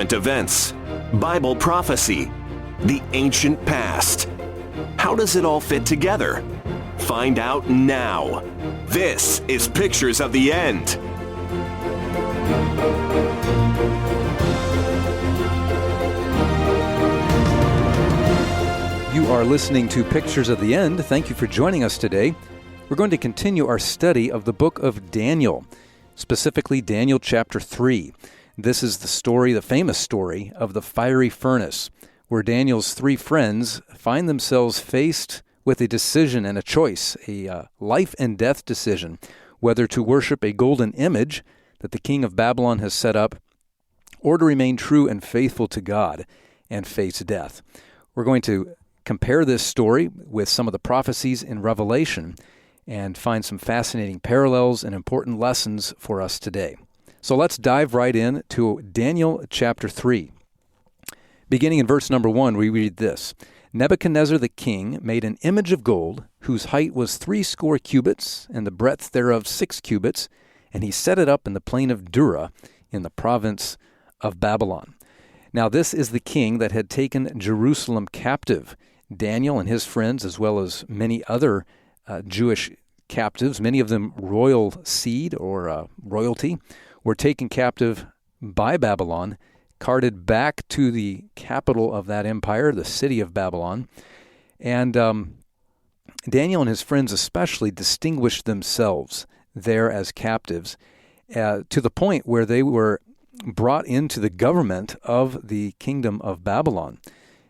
current events, Bible prophecy, the ancient past. How does it all fit together? Find out now. This is Pictures of the End. You are listening to Pictures of the End. Thank you for joining us today. We're going to continue our study of the book of Daniel, specifically Daniel chapter 3. This is the story, the famous story, of the fiery furnace, where Daniel's three friends find themselves faced with a decision and a choice, a life and death decision, whether to worship a golden image that the king of Babylon has set up, or to remain true and faithful to God and face death. We're going to compare this story with some of the prophecies in Revelation and find some fascinating parallels and important lessons for us today. So let's dive right in to Daniel chapter 3. Beginning in verse number 1, we read this. Nebuchadnezzar the king made an image of gold, whose height was 60 cubits, and the breadth thereof 6 cubits, and he set it up in the plain of Dura, in the province of Babylon. Now this is the king that had taken Jerusalem captive. Daniel and his friends, as well as many other Jewish captives, many of them royal seed or royalty, were taken captive by Babylon, carted back to the capital of that empire, the city of Babylon. And Daniel and his friends especially distinguished themselves there as captives to the point where they were brought into the government of the kingdom of Babylon.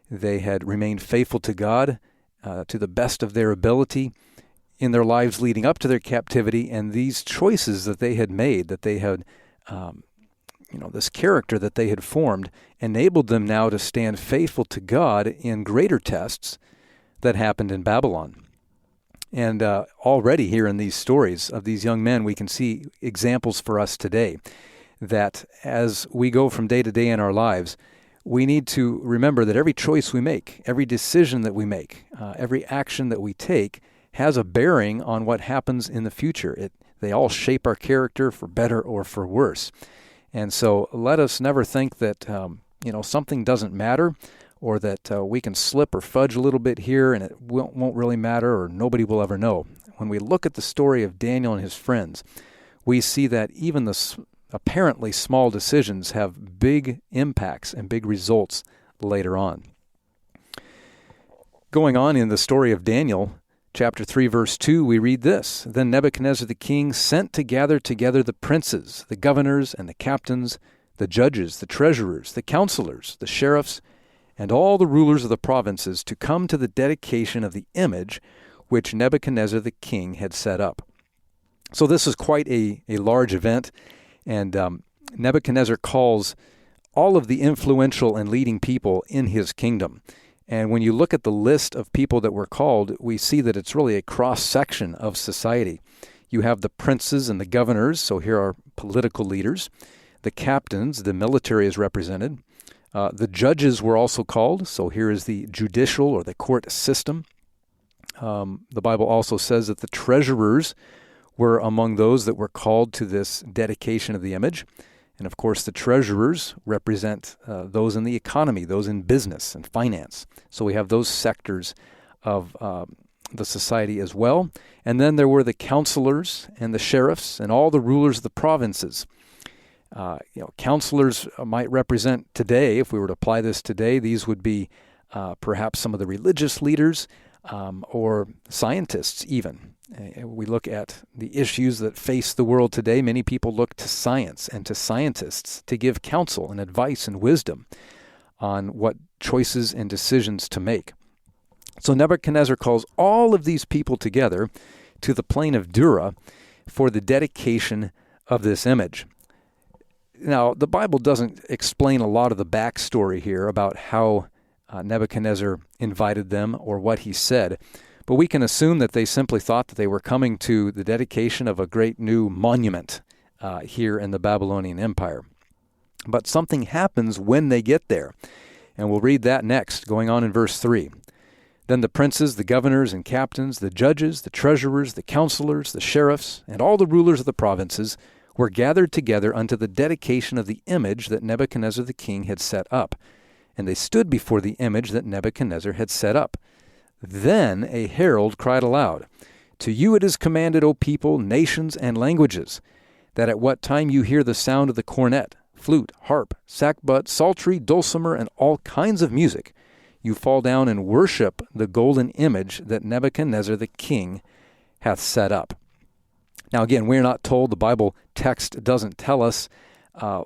They had remained faithful to God to the best of their ability in their lives leading up to their captivity, and these choices that they had made, that they had, this character that they had formed, enabled them now to stand faithful to God in greater tests that happened in Babylon. And already here in these stories of these young men, we can see examples for us today that as we go from day to day in our lives, we need to remember that every choice we make, every decision that we make, every action that we take has a bearing on what happens in the future. They all shape our character for better or for worse. And so let us never think that something doesn't matter, or that we can slip or fudge a little bit here and it won't really matter, or nobody will ever know. When we look at the story of Daniel and his friends, we see that even the apparently small decisions have big impacts and big results later on. Going on in the story of Daniel, chapter 3, verse 2, we read this. Then Nebuchadnezzar the king sent to gather together the princes, the governors, and the captains, the judges, the treasurers, the counselors, the sheriffs, and all the rulers of the provinces to come to the dedication of the image which Nebuchadnezzar the king had set up. So this is quite a large event. And Nebuchadnezzar calls all of the influential and leading people in his kingdom. And when you look at the list of people that were called, we see that it's really a cross-section of society. You have the princes and the governors, so here are political leaders. The captains, the military is represented. The judges were also called, so here is the judicial or the court system. The Bible also says that the treasurers were among those that were called to this dedication of the image. And of course, the treasurers represent those in the economy, those in business and finance. So we have those sectors of the society as well. And then there were the counselors and the sheriffs and all the rulers of the provinces. Counselors might represent today, if we were to apply this today, these would be perhaps some of the religious leaders or scientists even. We look at the issues that face the world today. Many people look to science and to scientists to give counsel and advice and wisdom on what choices and decisions to make. So Nebuchadnezzar calls all of these people together to the plain of Dura for the dedication of this image. Now, the Bible doesn't explain a lot of the backstory here about how Nebuchadnezzar invited them or what he said. But we can assume that they simply thought that they were coming to the dedication of a great new monument here in the Babylonian Empire. But something happens when they get there, and we'll read that next, going on in verse 3. Then the princes, the governors and captains, the judges, the treasurers, the counselors, the sheriffs, and all the rulers of the provinces were gathered together unto the dedication of the image that Nebuchadnezzar the king had set up. And they stood before the image that Nebuchadnezzar had set up. Then a herald cried aloud, To you it is commanded, O people, nations, and languages, that at what time you hear the sound of the cornet, flute, harp, sackbut, psaltery, dulcimer, and all kinds of music, you fall down and worship the golden image that Nebuchadnezzar the king hath set up. Now again, we're not told, the Bible text doesn't tell us the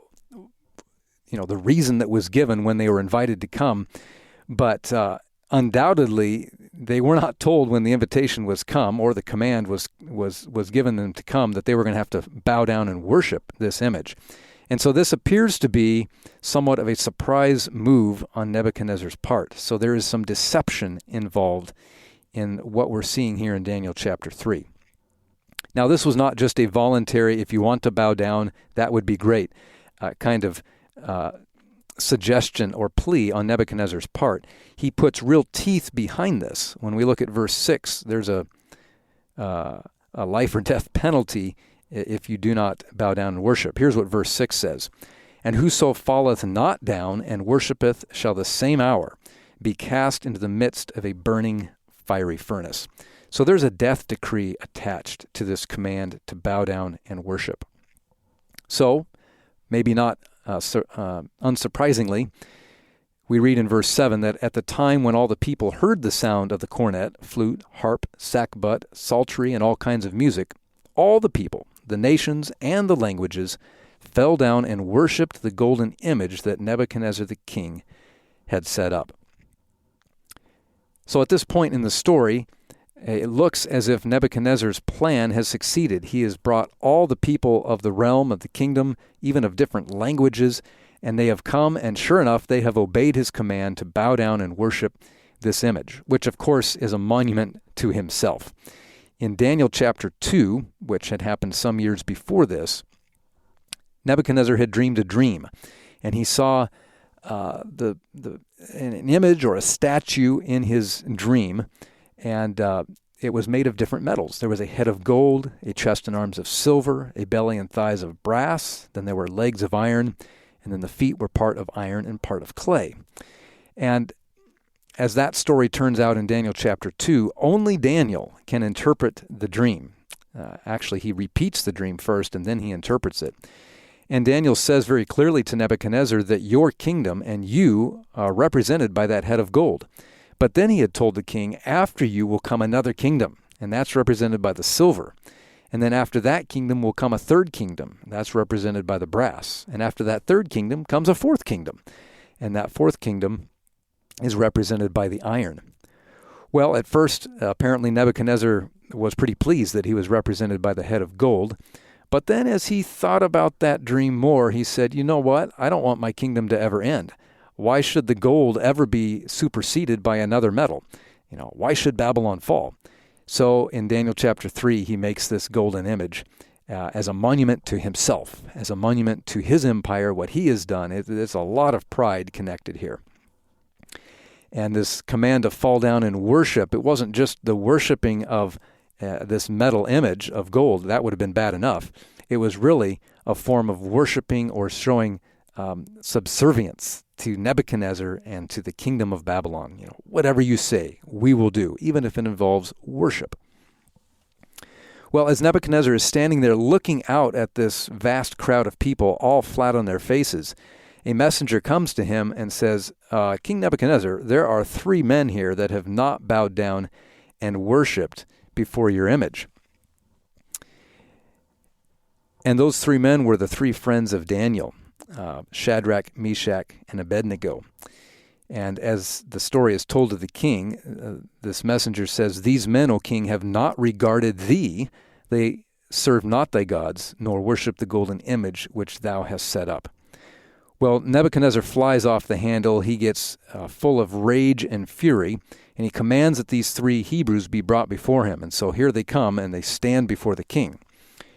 reason that was given when they were invited to come, but undoubtedly they were not told when the invitation was come, or the command was given them to come, that they were going to have to bow down and worship this image. And so this appears to be somewhat of a surprise move on Nebuchadnezzar's part. So there is some deception involved in what we're seeing here in Daniel chapter 3. Now this was not just a voluntary, if you want to bow down, that would be great, kind of suggestion or plea on Nebuchadnezzar's part. He puts real teeth behind this. When we look at verse 6, there's a life or death penalty if you do not bow down and worship. Here's what verse 6 says, And whoso falleth not down and worshipeth shall the same hour be cast into the midst of a burning fiery furnace. So there's a death decree attached to this command to bow down and worship. So, maybe not unsurprisingly, we read in verse 7 that at the time when all the people heard the sound of the cornet, flute, harp, sackbut, psaltery, and all kinds of music, all the people, the nations, and the languages fell down and worshipped the golden image that Nebuchadnezzar the king had set up. So at this point in the story, it looks as if Nebuchadnezzar's plan has succeeded. He has brought all the people of the realm, of the kingdom, even of different languages, and they have come, and sure enough, they have obeyed his command to bow down and worship this image, which of course is a monument to himself. In Daniel chapter 2, which had happened some years before this, Nebuchadnezzar had dreamed a dream, and he saw an image or a statue in his dream, and it was made of different metals. There was a head of gold, a chest and arms of silver, a belly and thighs of brass, then there were legs of iron, and then the feet were part of iron and part of clay. And as that story turns out in Daniel chapter 2, only Daniel can interpret the dream. Actually, he repeats the dream first, and then he interprets it. And Daniel says very clearly to Nebuchadnezzar that your kingdom and you are represented by that head of gold. But then he had told the king, after you will come another kingdom, and that's represented by the silver. And then after that kingdom will come a third kingdom, that's represented by the brass. And after that third kingdom comes a fourth kingdom, and that fourth kingdom is represented by the iron. Well, at first, apparently Nebuchadnezzar was pretty pleased that he was represented by the head of gold. But then as he thought about that dream more, he said, you know what? I don't want my kingdom to ever end. Why should the gold ever be superseded by another metal? Why should Babylon fall? So in Daniel chapter 3, he makes this golden image as a monument to himself, as a monument to his empire, what he has done. There's a lot of pride connected here. And this command to fall down and worship, it wasn't just the worshiping of this metal image of gold. That would have been bad enough. It was really a form of worshiping or showing subservience to Nebuchadnezzar and to the kingdom of Babylon. Whatever you say, we will do, even if it involves worship. Well, as Nebuchadnezzar is standing there looking out at this vast crowd of people, all flat on their faces, a messenger comes to him and says, King Nebuchadnezzar, there are 3 men here that have not bowed down and worshipped before your image. And those 3 men were the 3 friends of Daniel, Shadrach, Meshach, and Abednego. And as the story is told to the king, this messenger says, These men, O king, have not regarded thee. They serve not thy gods, nor worship the golden image which thou hast set up. Well, Nebuchadnezzar flies off the handle. He gets full of rage and fury, and he commands that these 3 Hebrews be brought before him. And so here they come, and they stand before the king.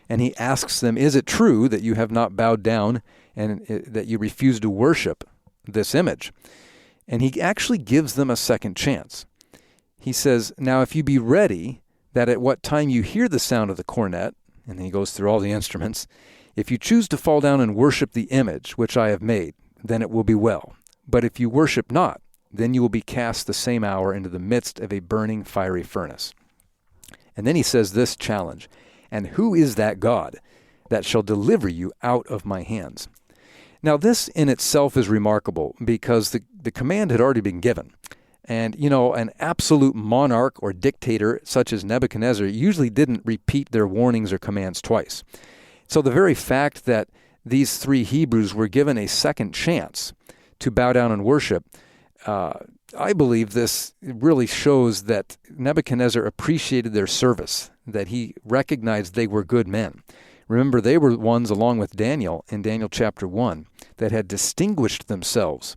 And he asks them, is it true that you have not bowed down and that you refuse to worship this image? And he actually gives them a second chance. He says, now if you be ready, that at what time you hear the sound of the cornet, and then he goes through all the instruments, If you choose to fall down and worship the image which I have made, then it will be well. But if you worship not, then you will be cast the same hour into the midst of a burning fiery furnace. And then he says this challenge, and who is that God that shall deliver you out of my hands? Now this in itself is remarkable because the command had already been given. And, an absolute monarch or dictator such as Nebuchadnezzar usually didn't repeat their warnings or commands twice. So the very fact that these three Hebrews were given a second chance to bow down and worship, I believe this really shows that Nebuchadnezzar appreciated their service, that he recognized they were good men. Remember, they were ones, along with Daniel in Daniel chapter 1, that had distinguished themselves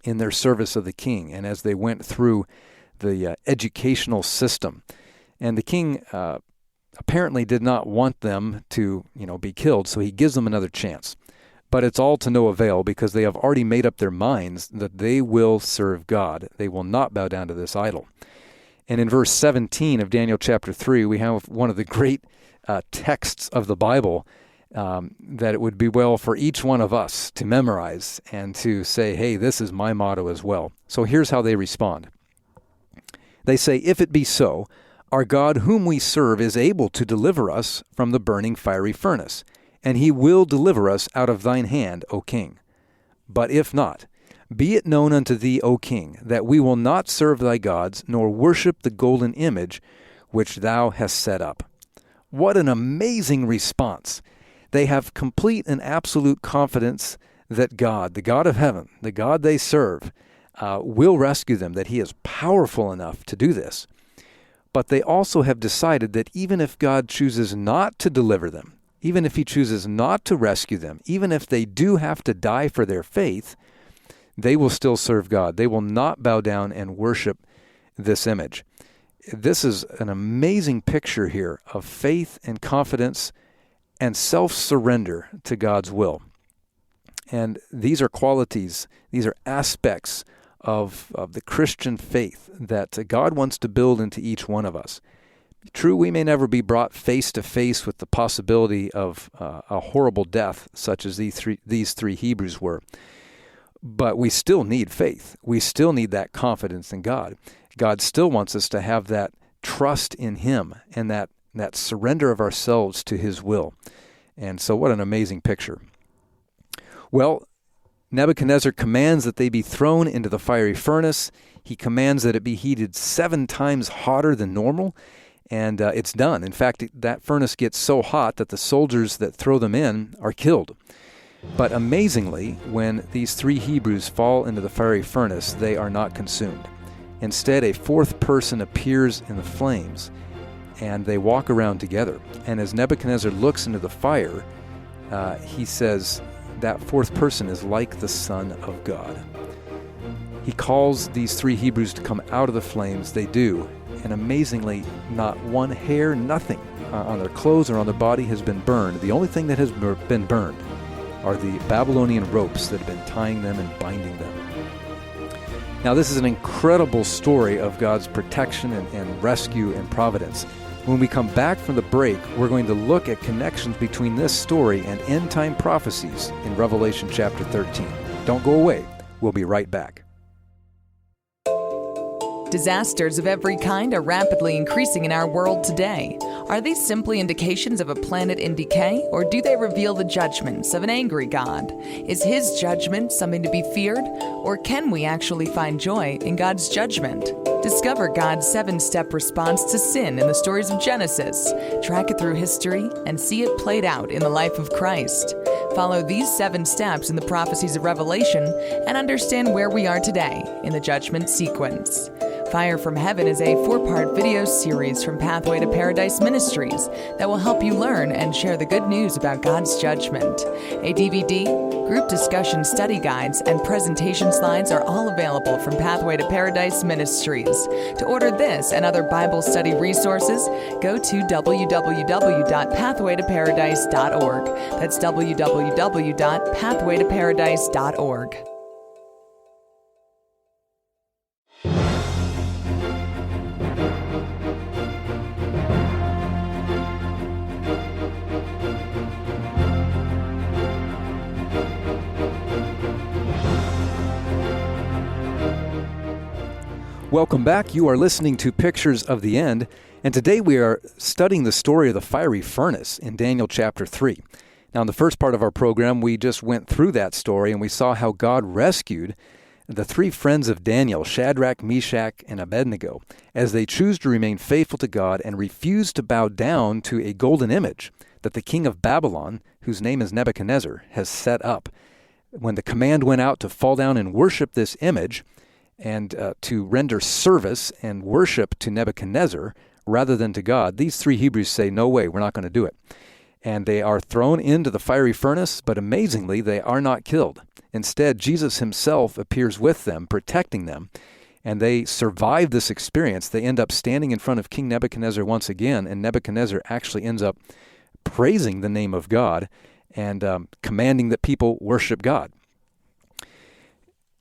in their service of the king and as they went through the educational system. And the king apparently did not want them to, be killed, so he gives them another chance. But it's all to no avail because they have already made up their minds that they will serve God. They will not bow down to this idol. And in verse 17 of Daniel chapter 3, we have one of the great texts of the Bible that it would be well for each one of us to memorize and to say, hey, this is my motto as well. So here's how they respond. They say, if it be so, our God whom we serve is able to deliver us from the burning fiery furnace, and he will deliver us out of thine hand, O king. But if not, be it known unto thee, O king, that we will not serve thy gods, nor worship the golden image which thou hast set up. What an amazing response. They have complete and absolute confidence that God, the God of heaven, the God they serve, will rescue them, that he is powerful enough to do this. But they also have decided that even if God chooses not to deliver them, even if he chooses not to rescue them, even if they do have to die for their faith, they will still serve God. They will not bow down and worship this image. This is an amazing picture here of faith and confidence and self-surrender to God's will. And these are qualities, these are aspects of the Christian faith that God wants to build into each one of us. True, we may never be brought face to face with the possibility of a horrible death such as these three Hebrews were, but we still need faith. We still need that confidence in God. God still wants us to have that trust in him and that surrender of ourselves to his will. And so what an amazing picture. Well, Nebuchadnezzar commands that they be thrown into the fiery furnace. He commands that it be heated 7 times hotter than normal, and it's done. In fact, that furnace gets so hot that the soldiers that throw them in are killed. But amazingly, when these 3 Hebrews fall into the fiery furnace, they are not consumed. Instead, a 4th person appears in the flames, and they walk around together. And as Nebuchadnezzar looks into the fire, he says, that 4th person is like the Son of God. He calls these 3 Hebrews to come out of the flames. They do. And amazingly, not one hair, nothing on their clothes or on their body has been burned. The only thing that has been burned are the Babylonian ropes that have been tying them and binding them. Now, this is an incredible story of God's protection and rescue and providence. When we come back from the break, we're going to look at connections between this story and end-time prophecies in Revelation chapter 13. Don't go away. We'll be right back. Disasters of every kind are rapidly increasing in our world today. Are these simply indications of a planet in decay, or do they reveal the judgments of an angry God? Is his judgment something to be feared, or can we actually find joy in God's judgment? Discover God's 7-step response to sin in the stories of Genesis. Track it through history and see it played out in the life of Christ. Follow these 7 steps in the prophecies of Revelation and understand where we are today in the judgment sequence. Fire from Heaven is a 4-part video series from Pathway to Paradise Ministries that will help you learn and share the good news about God's judgment. A DVD, group discussion study guides, and presentation slides are all available from Pathway to Paradise Ministries. To order this and other Bible study resources, go to www.pathwaytoparadise.org. That's www.pathwaytoparadise.org. Welcome back. You are listening to Pictures of the End, and today we are studying the story of the fiery furnace in Daniel chapter 3. Now, in the first part of our program, we just went through that story, and we saw how God rescued the three friends of Daniel, Shadrach, Meshach, and Abednego, as they choose to remain faithful to God and refuse to bow down to a golden image that the king of Babylon, whose name is Nebuchadnezzar, has set up. When the command went out to fall down and worship this image, and to render service and worship to Nebuchadnezzar rather than to God, these three Hebrews say, no way, we're not going to do it. And they are thrown into the fiery furnace, but amazingly, they are not killed. Instead, Jesus himself appears with them, protecting them, and they survive this experience. They end up standing in front of King Nebuchadnezzar once again, and Nebuchadnezzar actually ends up praising the name of God and commanding that people worship God.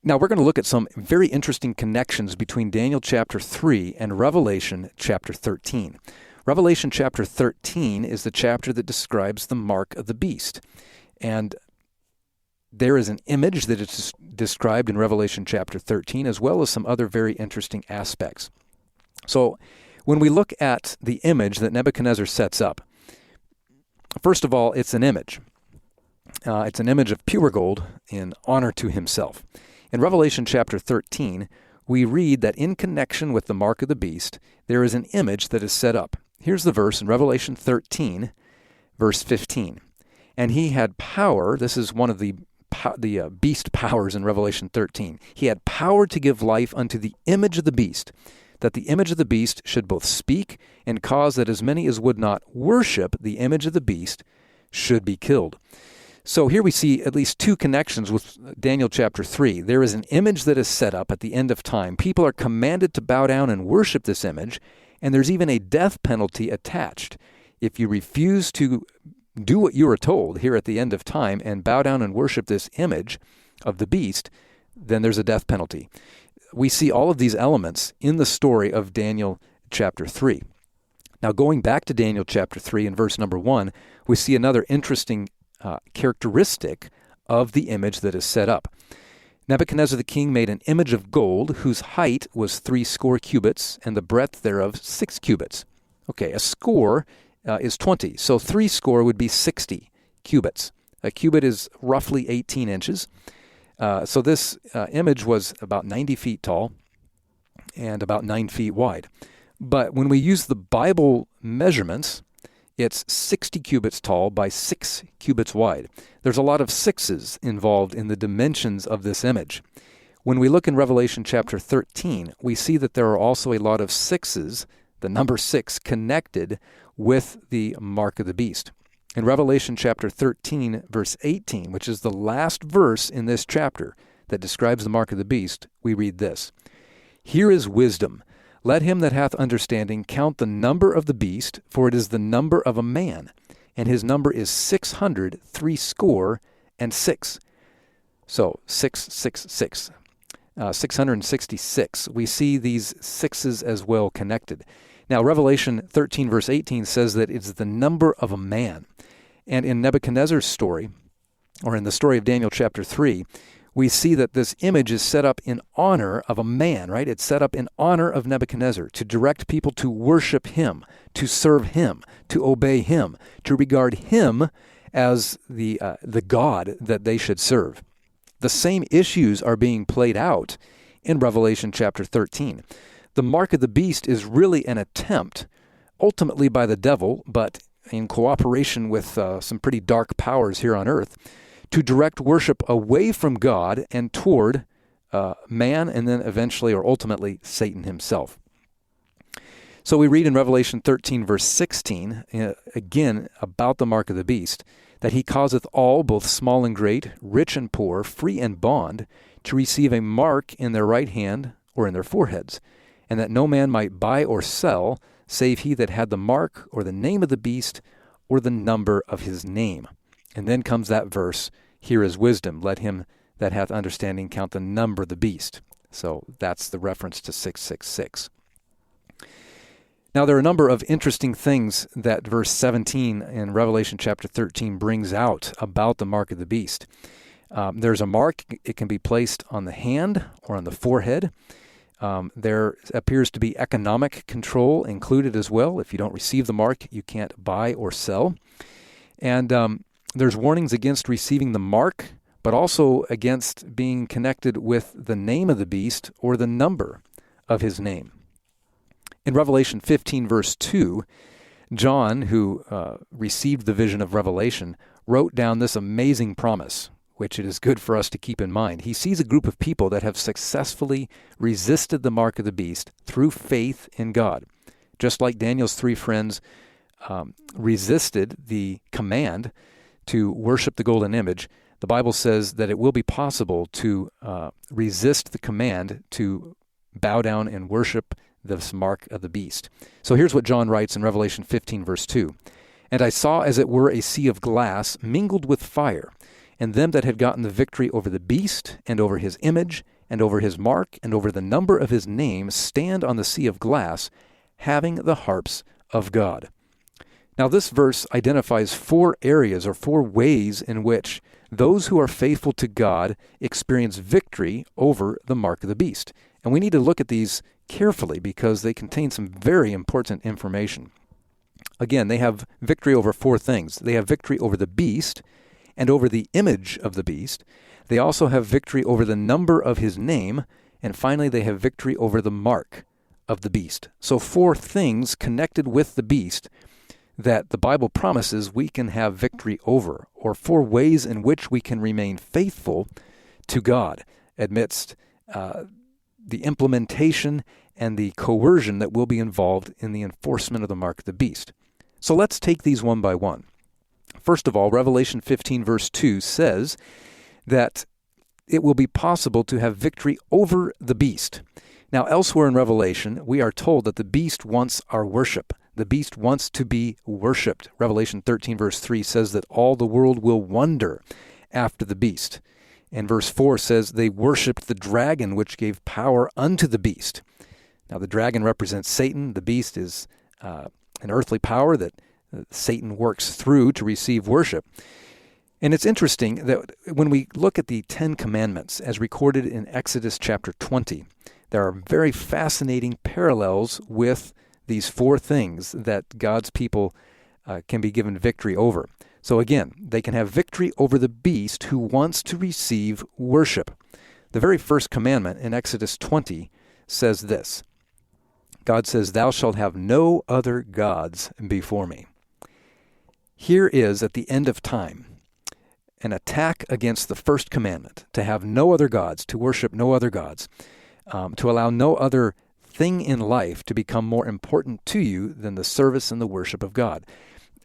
Now, we're going to look at some very interesting connections between Daniel chapter 3 and Revelation chapter 13. Revelation chapter 13 is the chapter that describes the mark of the beast. And there is an image that is described in Revelation chapter 13, as well as some other very interesting aspects. So, when we look at the image that Nebuchadnezzar sets up, first of all, it's an image. It's an image of pure gold in honor to himself. In Revelation chapter 13, we read that in connection with the mark of the beast, there is an image that is set up. Here's the verse in Revelation 13, verse 15. And he had power, this is one of the beast powers in Revelation 13. He had power to give life unto the image of the beast, that the image of the beast should both speak and cause that as many as would not worship the image of the beast should be killed. So here we see at least two connections with Daniel chapter 3. There is an image that is set up at the end of time. People are commanded to bow down and worship this image, and there's even a death penalty attached. If you refuse to do what you are told here at the end of time and bow down and worship this image of the beast, then there's a death penalty. We see all of these elements in the story of Daniel chapter 3. Now, going back to Daniel chapter 3 and verse number 1, we see another interesting characteristic of the image that is set up. Nebuchadnezzar the king made an image of gold whose height was 60 cubits and the breadth thereof 6 cubits. Okay, a score is 20, so 60 would be 60 cubits. A cubit is roughly 18 inches. So this image was about 90 feet tall and about 9 feet wide. But when we use the Bible measurements, it's 60 cubits tall by 6 cubits wide. There's a lot of sixes involved in the dimensions of this image. When we look in Revelation chapter 13, we see that there are also a lot of sixes, the number 6, connected with the mark of the beast. In Revelation chapter 13, verse 18, which is the last verse in this chapter that describes the mark of the beast, we read this: "Here is wisdom. Let him that hath understanding count the number of the beast, for it is the number of a man, and his number is 666. So 666, 666. We see these sixes as well connected. Now, Revelation 13, verse 18 says that it's the number of a man. And in Nebuchadnezzar's story, or in the story of Daniel chapter 3, we see that this image is set up in honor of a man, right? It's set up in honor of Nebuchadnezzar to direct people to worship him, to serve him, to obey him, to regard him as the God that they should serve. The same issues are being played out in Revelation chapter 13. The mark of the beast is really an attempt, ultimately by the devil, but in cooperation with some pretty dark powers here on earth, to direct worship away from God and toward man, and then eventually or ultimately Satan himself. So we read in Revelation 13, verse 16, again about the mark of the beast, that he causeth all, both small and great, rich and poor, free and bond, to receive a mark in their right hand or in their foreheads, and that no man might buy or sell, save he that had the mark or the name of the beast or the number of his name. And then comes that verse, "Here is wisdom. Let him that hath understanding count the number of the beast." So that's the reference to 666. Now, there are a number of interesting things that verse 17 in Revelation chapter 13 brings out about the mark of the beast. There's a mark. It can be placed on the hand or on the forehead. There appears to be economic control included as well. If you don't receive the mark, you can't buy or sell. And there's warnings against receiving the mark, but also against being connected with the name of the beast or the number of his name. In Revelation 15, verse 2, John, who received the vision of Revelation, wrote down this amazing promise, which it is good for us to keep in mind. He sees a group of people that have successfully resisted the mark of the beast through faith in God. Just like Daniel's three friends resisted the command to worship the golden image, the Bible says that it will be possible to resist the command to bow down and worship this mark of the beast. So here's what John writes in Revelation 15, verse 2. "And I saw as it were a sea of glass mingled with fire, and them that had gotten the victory over the beast, and over his image, and over his mark, and over the number of his name, stand on the sea of glass, having the harps of God." Now this verse identifies four areas or four ways in which those who are faithful to God experience victory over the mark of the beast. And we need to look at these carefully because they contain some very important information. Again, they have victory over four things. They have victory over the beast and over the image of the beast. They also have victory over the number of his name. And finally, they have victory over the mark of the beast. So four things connected with the beast that the Bible promises we can have victory over, or four ways in which we can remain faithful to God amidst the implementation and the coercion that will be involved in the enforcement of the mark of the beast. So let's take these one by one. First of all, Revelation 15, verse 2 says that it will be possible to have victory over the beast. Now, elsewhere in Revelation, we are told that the beast wants our worship. The beast wants to be worshipped. Revelation 13, verse 3 says that all the world will wonder after the beast. And verse 4 says they worshipped the dragon, which gave power unto the beast. Now, the dragon represents Satan. The beast is an earthly power that Satan works through to receive worship. And it's interesting that when we look at the Ten Commandments, as recorded in Exodus chapter 20, there are very fascinating parallels with these four things that God's people can be given victory over. So again, they can have victory over the beast who wants to receive worship. The very first commandment in Exodus 20 says this. God says, "Thou shalt have no other gods before me." Here is, at the end of time, an attack against the first commandment, to have no other gods, to worship no other gods, to allow no other thing in life to become more important to you than the service and the worship of God.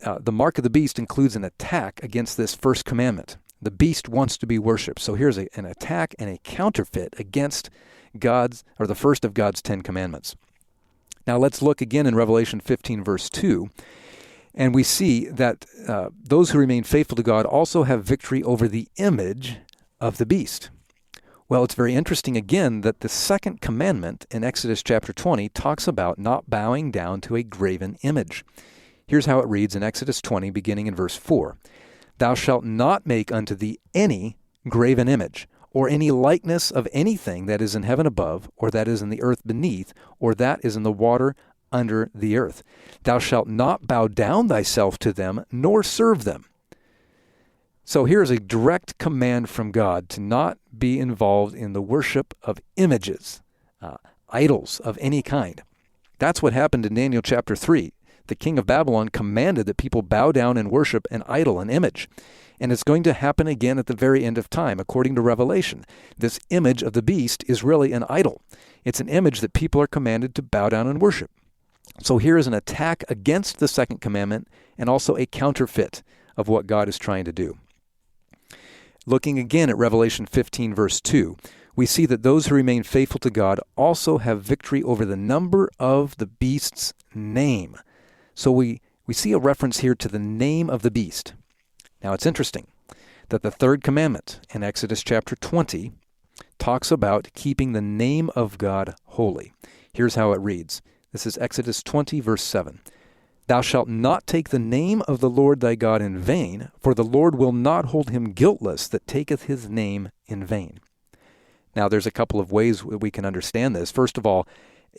The mark of the beast includes an attack against this first commandment. The beast wants to be worshipped. So here's an attack and a counterfeit against God's, or the first of God's 10 commandments. Now let's look again in Revelation 15, verse 2, and we see that those who remain faithful to God also have victory over the image of the beast. Well, it's very interesting again that the second commandment in Exodus chapter 20 talks about not bowing down to a graven image. Here's how it reads in Exodus 20, beginning in verse 4. "Thou shalt not make unto thee any graven image, or any likeness of anything that is in heaven above, or that is in the earth beneath, or that is in the water under the earth. Thou shalt not bow down thyself to them, nor serve them." So here's a direct command from God to not be involved in the worship of images, idols of any kind. That's what happened in Daniel chapter 3. The king of Babylon commanded that people bow down and worship an idol, an image. And it's going to happen again at the very end of time, according to Revelation. This image of the beast is really an idol. It's an image that people are commanded to bow down and worship. So here is an attack against the second commandment and also a counterfeit of what God is trying to do. Looking again at Revelation 15, verse 2, we see that those who remain faithful to God also have victory over the number of the beast's name. So we see a reference here to the name of the beast. Now it's interesting that the third commandment in Exodus chapter 20 talks about keeping the name of God holy. Here's how it reads. This is Exodus 20, verse 7. "Thou shalt not take the name of the Lord thy God in vain, for the Lord will not hold him guiltless that taketh his name in vain." Now, there's a couple of ways we can understand this. First of all,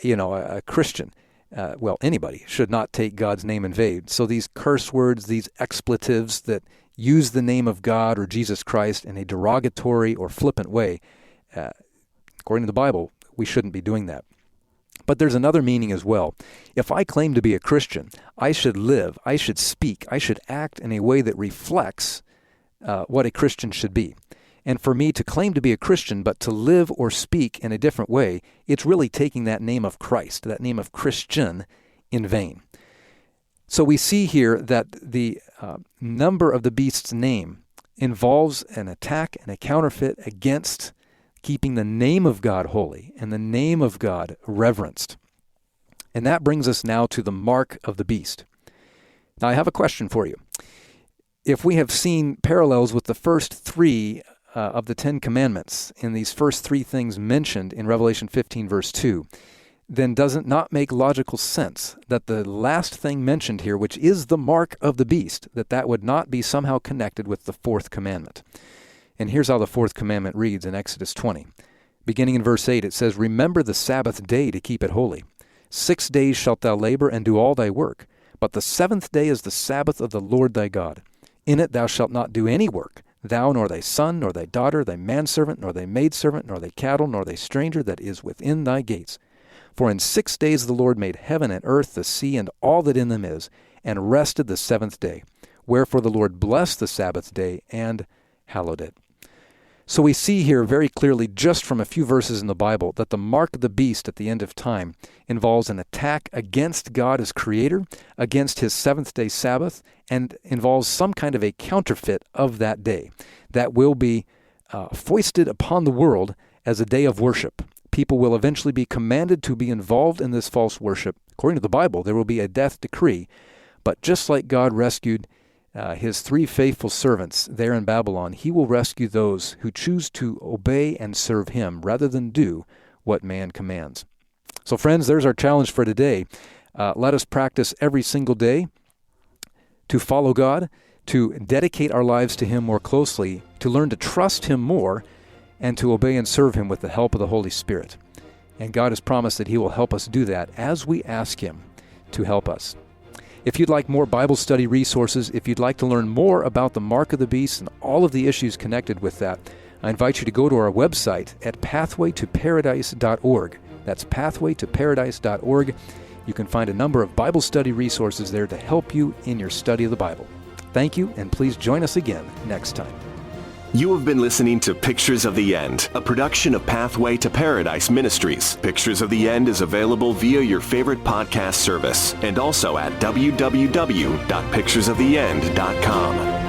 a Christian, anybody should not take God's name in vain. So these curse words, these expletives that use the name of God or Jesus Christ in a derogatory or flippant way, according to the Bible, we shouldn't be doing that. But there's another meaning as well. If I claim to be a Christian, I should live, I should speak, I should act in a way that reflects what a Christian should be. And for me to claim to be a Christian, but to live or speak in a different way, it's really taking that name of Christ, that name of Christian, in vain. So we see here that the number of the beast's name involves an attack and a counterfeit against keeping the name of God holy and the name of God reverenced. And that brings us now to the mark of the beast. Now I have a question for you. If we have seen parallels with the first three of the Ten Commandments in these first three things mentioned in Revelation 15, verse 2, then does it not make logical sense that the last thing mentioned here, which is the mark of the beast, that would not be somehow connected with the fourth commandment? And here's how the fourth commandment reads in Exodus 20. Beginning in verse 8, it says, "Remember the Sabbath day to keep it holy. 6 days shalt thou labor and do all thy work, but the seventh day is the Sabbath of the Lord thy God. In it thou shalt not do any work, thou nor thy son, nor thy daughter, thy manservant, nor thy maidservant, nor thy cattle, nor thy stranger that is within thy gates. For in 6 days the Lord made heaven and earth, the sea, and all that in them is, and rested the seventh day. Wherefore the Lord blessed the Sabbath day and hallowed it." So we see here very clearly, just from a few verses in the Bible, that the mark of the beast at the end of time involves an attack against God as creator, against his seventh-day Sabbath, and involves some kind of a counterfeit of that day that will be foisted upon the world as a day of worship. People will eventually be commanded to be involved in this false worship. According to the Bible, there will be a death decree. But just like God rescued his 3 faithful servants there in Babylon, he will rescue those who choose to obey and serve him rather than do what man commands. So friends, there's our challenge for today. Let us practice every single day to follow God, to dedicate our lives to him more closely, to learn to trust him more, and to obey and serve him with the help of the Holy Spirit. And God has promised that he will help us do that as we ask him to help us. If you'd like more Bible study resources, if you'd like to learn more about the mark of the beast and all of the issues connected with that, I invite you to go to our website at pathwaytoparadise.org. That's pathwaytoparadise.org. You can find a number of Bible study resources there to help you in your study of the Bible. Thank you, and please join us again next time. You have been listening to Pictures of the End, a production of Pathway to Paradise Ministries. Pictures of the End is available via your favorite podcast service and also at www.picturesoftheend.com.